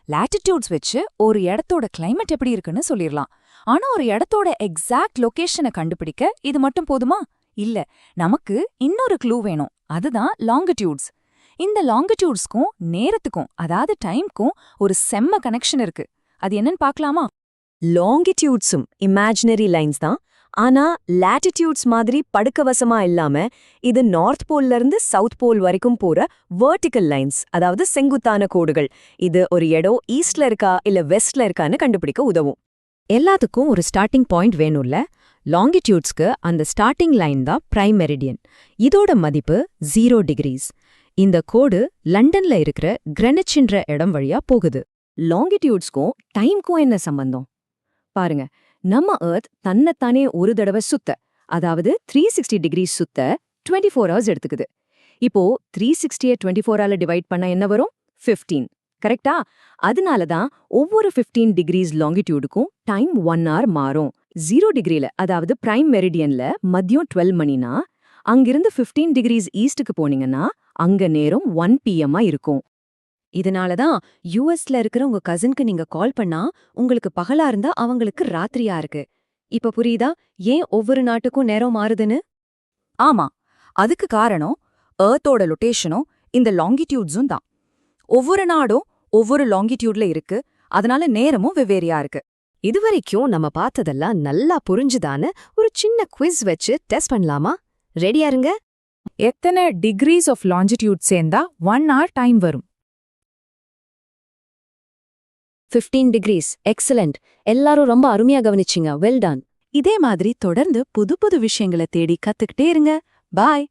Latitudes வச்சு ஒரு இடத்தோட கிளைமேட் எப்படி இருக்குன்னு சொல்லிடலாம். ஆனா ஒரு இடத்தோட எக்ஸாக்ட் லொகேஷனை கண்டுபிடிக்க இது மட்டும் போதுமா? இல்ல, நமக்கு இன்னொரு க்ளூ வேணும். அதுதான் லாங்கிடியூட்ஸ். இந்த லாங்கிடியூட்ஸ்க்கும் நேரத்துக்கும், அதாவது டைம்க்கும் ஒரு செம்ம கனெக்ஷன் இருக்கு. அது என்னன்னு பார்க்கலாமா? லாங்கிடியூட்ஸும் இமேஜினரி லைன்ஸ் தான். ஆனா லாட்டிடியூட்ஸ் மாதிரி படுக்கவசமா இல்லாம இது நார்த் போல்ல இருந்து சவுத் போல் வரைக்கும் போற வெர்டிக்கல் லைன்ஸ், அதாவது செங்குத்தான கோடுகள். இது ஒரு இடம் ஈஸ்ட்ல இருக்கா இல்ல வெஸ்ட்ல இருக்கான்னு கண்டுபிடிக்க உதவும். எல்லாத்துக்கும் ஒரு ஸ்டார்டிங் பாயிண்ட் வேணும்ல. லாங்கிடியூட்ஸ்க்கு அந்த ஸ்டார்டிங் லைன் தான் பிரைம் மெரிடியன். இதோட மதிப்பு 0 டிகிரிஸ். இந்த கோடு லண்டன்ல இருக்கிற கிரெனிச்ன்ற இடம் வழியா போகுது. லாங்கிடியூட்ஸ்க்கும் டைம்க்கும் என்ன சம்பந்தம்? பாருங்க, நம்ம எர்த் தன்னைத்தானே ஒரு தடவை சுத்த, அதாவது 360 டிகிரி சுத்த 24 ஹவர்ஸ் எடுத்துக்குது. இப்போ 360 24ஆல டிவைட் பண்ணா என்ன வரும்? 15. கரெக்டா? அதனாலதான் ஒவ்வொரு 15 டிகிரிஸ் லாங்கிடியூடுக்கும் டைம் 1 hour மாறும். 0 டிகிரில, அதாவது பிரைம் மெரிடியன்ல மதியம் 12 மணினா அங்கிருந்து 15 டிகிரிஸ் ஈஸ்டுக்கு போனீங்கன்னா அங்க நேரம் 1 PM இருக்கும். இதனாலதான் யூஎஸ்ல இருக்கிற உங்க கசின்க்கு நீங்க கால் பண்ணா உங்களுக்கு பகலா இருந்தா அவங்களுக்கு ராத்திரியா இருக்கு. இப்ப புரியுதா ஏன் ஒவ்வொரு நாட்டுக்கும் நேரம் மாறுதுன்னு? ஆமா, அதுக்கு காரணம் எர்த்தோட லொட்டேஷனும் இந்த லாங்கிடியூட்ஸும் தான். ஒவ்வொரு நாடும் ஒவ்வொரு லாங்கிடியூட்ல இருக்கு, அதனால நேரமும் வெவ்வேறையா இருக்கு. இதுவரைக்கும் நம்ம பார்த்ததெல்லாம் நல்லா புரிஞ்சுதான்னு ஒரு சின்ன குவிஸ் வச்சு டெஸ்ட் பண்ணலாமா? ரெடியா இருங்க. எத்தனை டிகிரிஸ் ஆஃப் லாங்கிடியூட் சேர்ந்தா 1 hour டைம் வரும்? 15 டிகிரிஸ். எக்ஸலண்ட். எல்லாரும் ரொம்ப அருமையா கவனிச்சிங்க. Well done. இதே மாதிரி தொடர்ந்து புது புது விஷயங்களை தேடி கத்துக்கிட்டே இருங்க. பாய்.